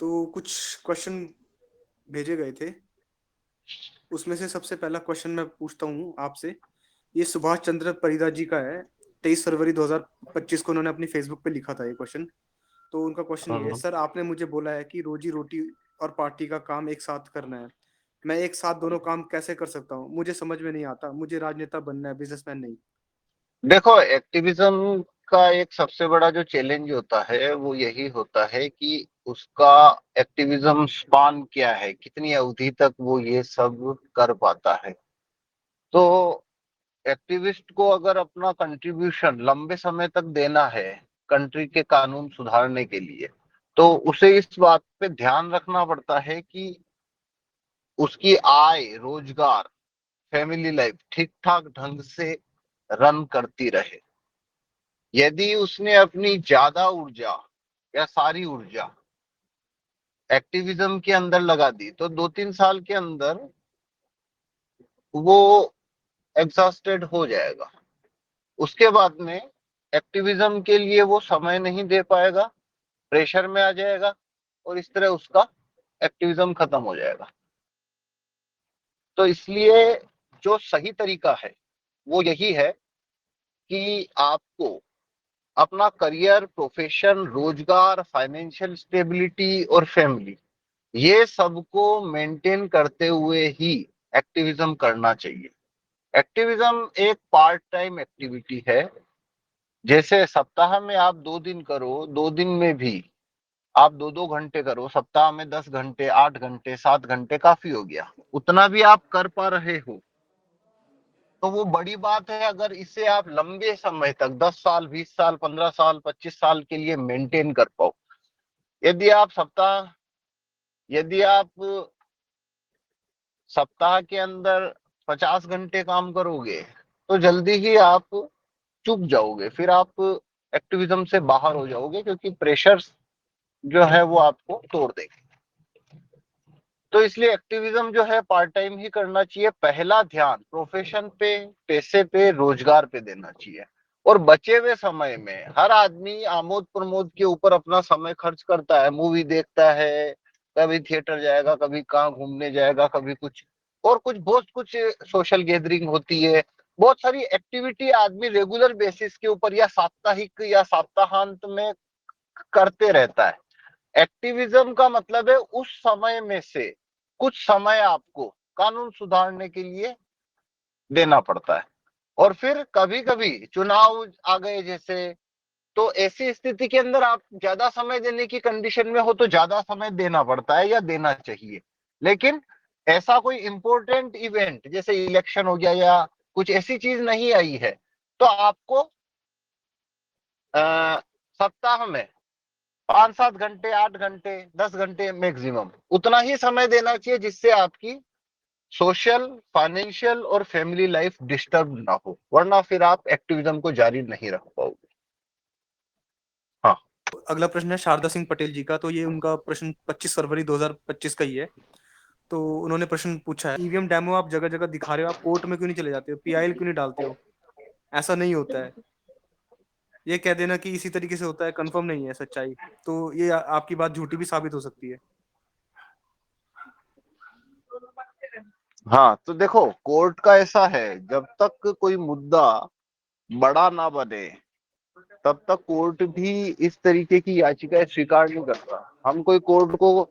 तो कुछ क्वेश्चन भेजे गए थे, उसमें से सबसे पहला क्वेश्चन मैं पूछता हूँ आपसे। ये सुभाष चंद्र परिदा जी का है। 23 फरवरी 2025 को उन्होंने अपनी फेसबुक पे लिखा था ये क्वेश्चन। तो उनका क्वेश्चन ये है, हम्म। सर आपने मुझे बोला है कि रोजी रोटी और पार्टी का काम एक साथ करना है। मैं एक साथ दोनों काम कैसे कर सकता हूँ? मुझे समझ में नहीं आता। मुझे राजनेता बनना है, बिजनेसमैन नहीं। देखो, एक्टिविज्म का एक सबसे बड़ा जो चैलेंज होता है वो यही होता है कि उसका एक्टिविज्म स्पान क्या है, कितनी अवधि तक वो ये सब कर पाता है। तो एक्टिविस्ट को अगर अपना कंट्रीब्यूशन लंबे समय तक देना है कंट्री के कानून सुधारने के लिए, तो उसे इस बात पे ध्यान रखना पड़ता है कि उसकी आय, रोजगार, फैमिली लाइफ ठीक ठाक ढंग से रन करती रहे। यदि उसने अपनी ज्यादा ऊर्जा या सारी ऊर्जा एक्टिविज्म के अंदर लगा दी, तो 2-3 साल के अंदर वो एग्जॉस्टेड हो जाएगा। उसके बाद में एक्टिविज्म के लिए वो समय नहीं दे पाएगा, प्रेशर में आ जाएगा, और इस तरह उसका एक्टिविज्म खत्म हो जाएगा। तो इसलिए जो सही तरीका है वो यही है कि आपको अपना करियर, प्रोफेशन, रोजगार, फाइनेंशियल स्टेबिलिटी और फैमिली, ये सबको मेंटेन करते हुए ही एक्टिविज्म करना चाहिए। एक्टिविज्म एक पार्ट टाइम एक्टिविटी है। जैसे सप्ताह में आप 2 दिन करो, 2 दिन में भी आप 2-2 घंटे करो, सप्ताह में 10 घंटे, 8 घंटे, 7 घंटे काफी हो गया। उतना भी आप कर पा रहे हो तो वो बड़ी बात है। अगर इसे आप लंबे समय तक 10 साल, 20 साल, 15 साल, 25 साल के लिए मेंटेन कर पाओ। यदि आप सप्ताह यदि आप सप्ताह के अंदर 50 घंटे काम करोगे तो जल्दी ही आप चूक जाओगे, फिर आप एक्टिविज्म से बाहर हो जाओगे, क्योंकि प्रेशर जो है वो आपको तोड़ देंगे। तो इसलिए एक्टिविज्म जो है पार्ट टाइम ही करना चाहिए। पहला ध्यान प्रोफेशन पे, पैसे पे, रोजगार पे देना चाहिए। और बचे हुए समय में हर आदमी आमोद प्रमोद के ऊपर अपना समय खर्च करता है, मूवी देखता है, कभी थिएटर जाएगा, कभी कहाँ घूमने जाएगा, कभी कुछ और कुछ, बहुत कुछ सोशल गैदरिंग होती है। बहुत सारी एक्टिविटी आदमी रेगुलर बेसिस के ऊपर या साप्ताहिक या सप्ताहांत में करते रहता है। एक्टिविज्म का मतलब है उस समय में से कुछ समय आपको कानून सुधारने के लिए देना पड़ता है। और फिर कभी कभी चुनाव आ गए जैसे, तो ऐसी स्थिति के अंदर आप ज्यादा समय देने की कंडीशन में हो तो ज्यादा समय देना पड़ता है या देना चाहिए। लेकिन ऐसा कोई इंपॉर्टेंट इवेंट जैसे इलेक्शन हो गया या कुछ ऐसी चीज नहीं आई है, तो आपको सप्ताह में 5-7 घंटे, 8 घंटे, 10 घंटे मैक्सिमम उतना ही समय देना चाहिए जिससे आपकी सोशल, फाइनेंशियल और फैमिली लाइफ डिस्टर्ब ना हो, वरना फिर आप एक्टिविज्म को जारी नहीं रख पाओगे। हाँ। अगला प्रश्न है शारदा सिंह पटेल जी का। तो ये उनका प्रश्न 25 फरवरी 2025 का ही है। तो उन्होंने प्रश्न पूछा है, ईवीएम डेमो आप जगह जगह दिखा रहे हो, आप कोर्ट में क्यों नहीं चले जाते हो? पीआईएल क्यों नहीं डालते हो? ऐसा नहीं होता है। ये कह देना कि इसी तरीके से होता है, कंफर्म नहीं है सच्चाई। तो ये आपकी बात झूठी भी साबित हो सकती है। हाँ, तो देखो, कोर्ट का ऐसा है, जब तक कोई मुद्दा बड़ा ना बने तब तक कोर्ट भी इस तरीके की याचिकाएं स्वीकार नहीं करता। हम कोई कोर्ट को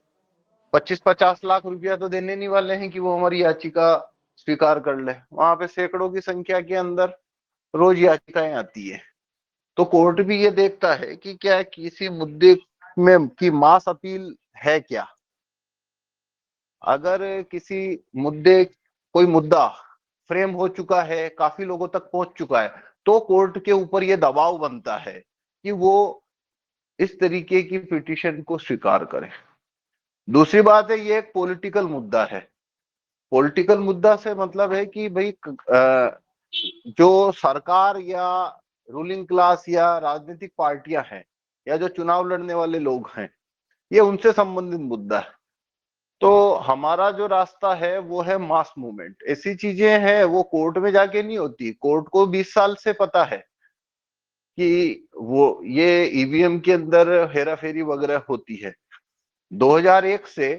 25-50 लाख रुपया तो देने नहीं वाले हैं कि वो हमारी याचिका स्वीकार कर ले। वहां पे सैकड़ों की संख्या के अंदर रोज याचिकाएं आती है। तो कोर्ट भी ये देखता है कि क्या किसी मुद्दे में की मास अपील है क्या। अगर किसी मुद्दे कोई मुद्दा फ्रेम हो चुका है, काफी लोगों तक पहुंच चुका है, तो कोर्ट के ऊपर ये दबाव बनता है कि वो इस तरीके की पिटीशन को स्वीकार करे। दूसरी बात है, ये एक पॉलिटिकल मुद्दा है। पॉलिटिकल मुद्दा से मतलब है कि भाई जो सरकार या रूलिंग क्लास या राजनीतिक पार्टियां हैं या जो चुनाव लड़ने वाले लोग हैं, ये उनसे संबंधित मुद्दा है। तो हमारा जो रास्ता है वो है मास मूवमेंट। ऐसी चीजें हैं वो कोर्ट में जाके नहीं होती। कोर्ट को 20 साल से पता है कि वो ये ईवीएम के अंदर हेरा फेरी वगैरह होती है। 2001 से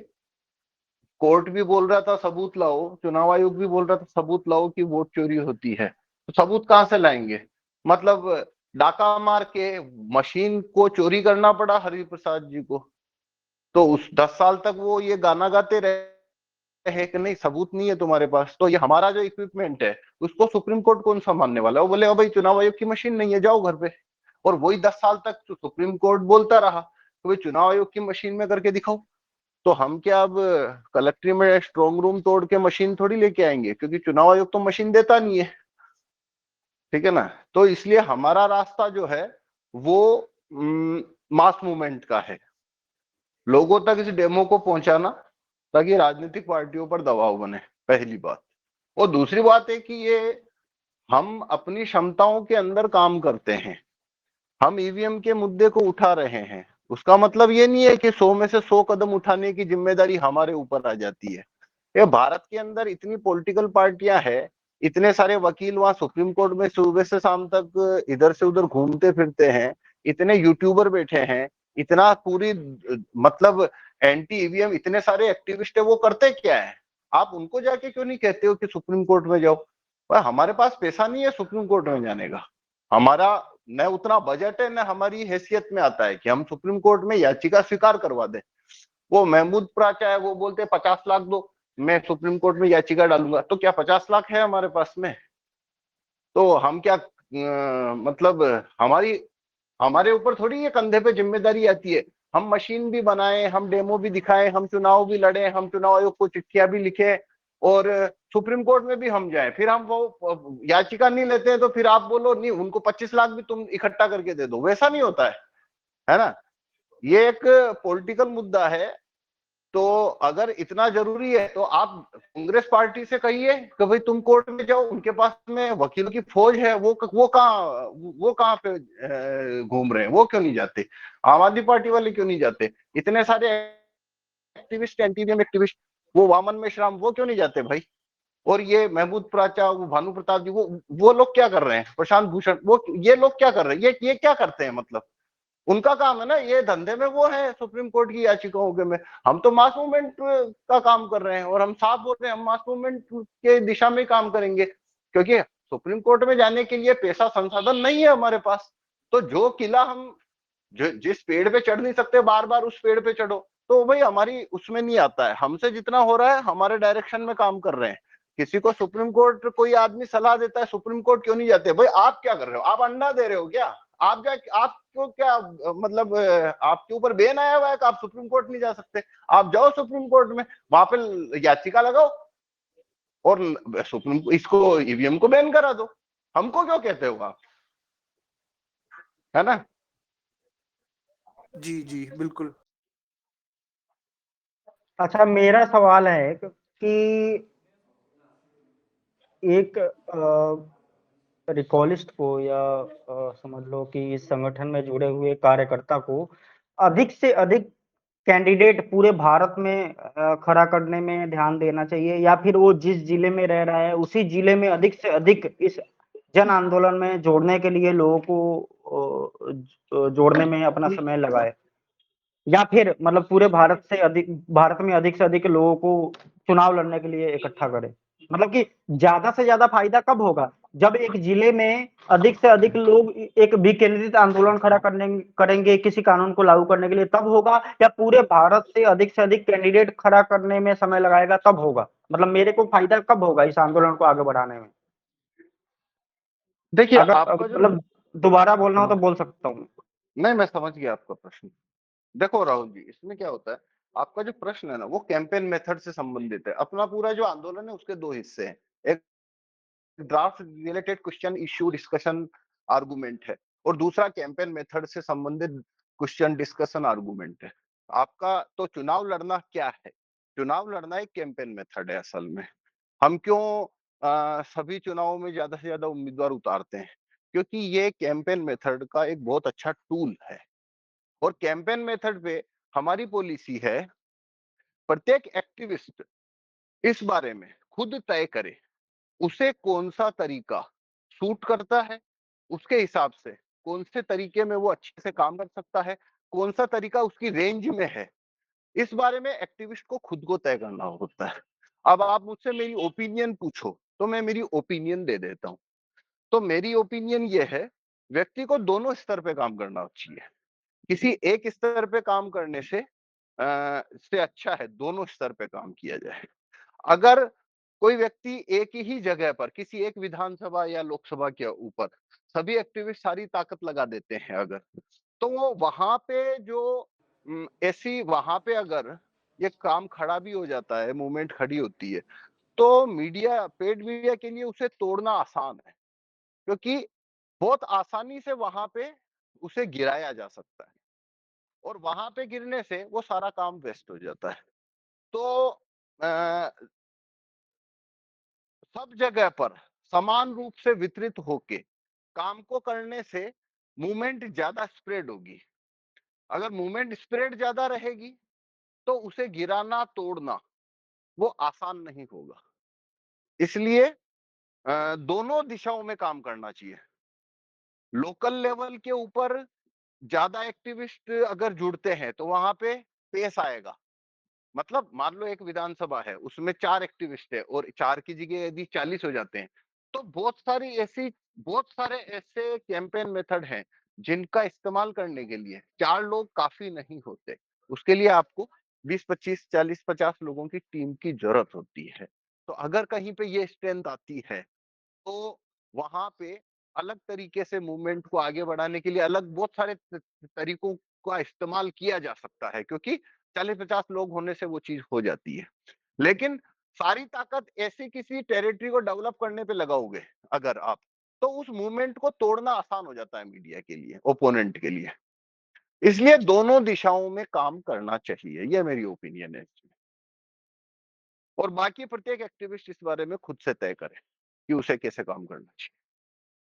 कोर्ट भी बोल रहा था सबूत लाओ, चुनाव आयोग भी बोल रहा था सबूत लाओ कि वोट चोरी होती है, तो सबूत कहां से लाएंगे? मतलब डाका मार के मशीन को चोरी करना पड़ा हरिप्रसाद जी को। तो उस 10 साल तक वो ये गाना गाते रहे हैं कि नहीं सबूत नहीं है तुम्हारे पास, तो ये हमारा जो इक्विपमेंट है उसको सुप्रीम कोर्ट कौन सा मानने वाला है? वो बोले भाई चुनाव आयोग की मशीन नहीं है, जाओ घर पे। और वही 10 साल तक तो सुप्रीम कोर्ट बोलता रहा कि भाई चुनाव आयोग की मशीन में करके दिखाओ। तो हम क्या अब कलेक्ट्री में स्ट्रांग रूम तोड़ के मशीन थोड़ी लेके आएंगे, क्योंकि चुनाव आयोग तो मशीन देता नहीं है। ठीक है ना? तो इसलिए हमारा रास्ता जो है वो मास मूवमेंट का है, लोगों तक इस डेमो को पहुंचाना, ताकि राजनीतिक पार्टियों पर दबाव बने, पहली बात। और दूसरी बात है कि ये हम अपनी क्षमताओं के अंदर काम करते हैं, हम ईवीएम के मुद्दे को उठा रहे हैं, उसका मतलब ये नहीं है कि 100 में से 100 कदम उठाने की जिम्मेदारी हमारे ऊपर आ जाती है। ये भारत के अंदर इतनी पॉलिटिकल पार्टियां हैं, इतने सारे वकील वहां सुप्रीम कोर्ट में सुबह से शाम तक इधर से उधर घूमते फिरते हैं, इतने यूट्यूबर बैठे हैं, इतना पूरी मतलब एंटी ईवीएम इतने सारे एक्टिविस्ट है, वो करते क्या है? आप उनको जाके क्यों नहीं कहते हो कि सुप्रीम कोर्ट में जाओ? भाई हमारे पास पैसा नहीं है सुप्रीम कोर्ट में जाने का, हमारा न उतना बजट है, न हमारी हैसियत में आता है कि हम सुप्रीम कोर्ट में याचिका स्वीकार करवा दें। वो महमूद प्राचा है, वो बोलते 50 लाख दो, मैं सुप्रीम कोर्ट में याचिका डालूंगा। तो क्या 50 लाख है हमारे पास में? तो हम क्या मतलब हमारी हमारे ऊपर थोड़ी ये कंधे पे जिम्मेदारी आती है। हम मशीन भी बनाए, हम डेमो भी दिखाएं, हम चुनाव भी लड़े, हम चुनाव आयोग को चिट्ठियां भी लिखे, और सुप्रीम कोर्ट में भी हम जाए, फिर हम वो याचिका नहीं लेते हैं, तो फिर आप बोलो नहीं उनको 25 लाख भी तुम इकट्ठा करके दे दो, वैसा नहीं होता है ना? ये एक पॉलिटिकल मुद्दा है। तो अगर इतना जरूरी है तो आप कांग्रेस पार्टी से कहिए कि भाई तुम कोर्ट में जाओ, उनके पास में वकीलों की फौज है, वो कहाँ पे घूम रहे हैं, वो क्यों नहीं जाते? आम आदमी पार्टी वाले क्यों नहीं जाते? इतने सारे एक्टिविस्ट, एंटीवीएम एक्टिविस्ट, वो वामन मेश्राम, वो क्यों नहीं जाते भाई? और ये महमूद प्राचा, वो भानु प्रताप जी, वो लोग क्या कर रहे हैं? प्रशांत भूषण, वो ये लोग क्या कर रहे हैं? ये क्या करते हैं मतलब? उनका काम है ना, ये धंधे में वो है सुप्रीम कोर्ट की याचिकाओं के में। हम तो मास मूवमेंट का काम कर रहे हैं, और हम साफ बोल रहे हैं हम मास मूवमेंट के दिशा में काम करेंगे, क्योंकि सुप्रीम कोर्ट में जाने के लिए पैसा संसाधन नहीं है हमारे पास। तो जो किला हम जो जिस पेड़ पे चढ़ नहीं सकते बार बार उस पेड़ पे चढ़ो, तो भाई हमारी उसमें नहीं आता है। हमसे जितना हो रहा है हमारे डायरेक्शन में काम कर रहे हैं। किसी को सुप्रीम कोर्ट कोई आदमी सलाह देता है सुप्रीम कोर्ट क्यों नहीं जाते? भाई आप क्या कर रहे हो? आप अंडा दे रहे हो क्या? आपको क्या मतलब आपके ऊपर बैन आया हुआ है कि आप सुप्रीम कोर्ट नहीं जा सकते? आप जाओ सुप्रीम कोर्ट में, वहां पे याचिका लगाओ, और सुप्रीम इसको ईवीएम को बैन करा दो। हमको क्यों कहते हो आप? है ना? जी जी बिल्कुल। अच्छा, मेरा सवाल है कि एक रिकॉलिस्ट को या समझ लो कि इस संगठन में जुड़े हुए कार्यकर्ता को अधिक से अधिक कैंडिडेट पूरे भारत में खड़ा करने में ध्यान देना चाहिए, या फिर वो जिस जिले में रह रहा है उसी जिले में अधिक से अधिक इस जन आंदोलन में जोड़ने के लिए लोगों को जोड़ने में अपना समय लगाए, या फिर मतलब पूरे भारत में अधिक से अधिक लोगों को चुनाव लड़ने के लिए इकट्ठा करे? मतलब कि ज्यादा से ज्यादा फायदा कब होगा? जब एक जिले में अधिक से अधिक लोग एक विकेंद्रित आंदोलन खड़ा करेंगे किसी कानून को लागू करने के लिए, तब होगा? या पूरे भारत से अधिक कैंडिडेट खड़ा करने में समय लगाएगा तब होगा? मतलब मेरे को फायदा कब होगा इस आंदोलन को आगे बढ़ाने में? देखिए अगर आपका जो मतलब दोबारा बोलना हो हाँ, तो बोल सकता हूँ। नहीं मैं समझ गया आपका प्रश्न। देखो राहुल जी, इसमें क्या होता है, आपका जो प्रश्न है ना वो कैंपेन मेथड से संबंधित है। अपना पूरा जो आंदोलन है उसके दो हिस्से हैं, एक draft related question issue discussion argument है, और दूसरा कैंपेन मेथड से संबंधित क्वेश्चन डिस्कशन आर्गुमेंट है। आपका तो चुनाव लड़ना क्या है? चुनाव लड़ना एक कैंपेन मेथड है असल में। हम क्यों सभी चुनावों में ज्यादा से ज्यादा उम्मीदवार उतारते हैं? क्योंकि ये कैंपेन मेथड का एक बहुत अच्छा टूल है। और कैंपेन मेथड पे हमारी पॉलिसी है, प्रत्येक एक्टिविस्ट इस बारे में खुद तय करे उसे कौन सा तरीका सूट करता है, उसके हिसाब से कौन से तरीके में वो अच्छे से काम कर सकता है, कौन सा तरीका उसकी रेंज में है, इस बारे में एक्टिविस्ट को खुद को तय करना होता है। अब आप मुझसे मेरी ओपिनियन पूछो तो मैं मेरी ओपिनियन दे देता हूँ। तो मेरी ओपिनियन ये है, व्यक्ति को दोनों स्तर पे काम करना चाहिए। किसी एक स्तर पे काम करने से अच्छा है दोनों स्तर पे काम किया जाए। अगर कोई व्यक्ति एक ही जगह पर किसी एक विधानसभा या लोकसभा के ऊपर सभी एक्टिविस्ट सारी ताकत लगा देते हैं अगर, तो वो वहां पे जो ऐसी वहां पे अगर ये काम खड़ा भी हो जाता है, मूवमेंट खड़ी होती है, तो मीडिया, पेड मीडिया के लिए उसे तोड़ना आसान है, क्योंकि बहुत आसानी से वहां पे उसे गिराया जा सकता है और वहां पे गिरने से वो सारा काम वेस्ट हो जाता है। तो अ, सब जगह पर समान रूप से वितरित होके काम को करने से मूवमेंट ज्यादा स्प्रेड होगी। अगर मूवमेंट स्प्रेड ज्यादा रहेगी तो उसे गिराना, तोड़ना वो आसान नहीं होगा। इसलिए दोनों दिशाओं में काम करना चाहिए। लोकल लेवल के ऊपर ज्यादा एक्टिविस्ट अगर जुड़ते हैं तो वहां पे पेस आएगा। मतलब मान लो एक विधानसभा है, उसमें 4 एक्टिविस्ट है और 4 की जगह यदि 40 हो जाते हैं, तो बहुत सारे ऐसे कैंपेन मेथड हैं जिनका इस्तेमाल करने के लिए 4 लोग काफी नहीं होते। उसके लिए आपको 20, 25, 40, 50 लोगों की टीम की जरूरत होती है। तो अगर कहीं पे ये स्ट्रेंथ आती है, तो वहां पे अलग तरीके से मूवमेंट को आगे बढ़ाने के लिए अलग बहुत सारे तरीकों का इस्तेमाल किया जा सकता है, क्योंकि 40-50 लोग होने से वो चीज हो जाती है। लेकिन सारी ताकत ऐसी किसी टेरिटरी को डेवलप करने पे लगाओगे अगर आप, तो उस मूवमेंट को तोड़ना आसान हो जाता है मीडिया के लिए, ओपोनेंट के लिए। इसलिए दोनों दिशाओं में काम करना चाहिए, यह मेरी ओपिनियन है इसमें। और बाकी प्रत्येक एक्टिविस्ट इस बारे में खुद से तय करे कि उसे कैसे काम करना चाहिए।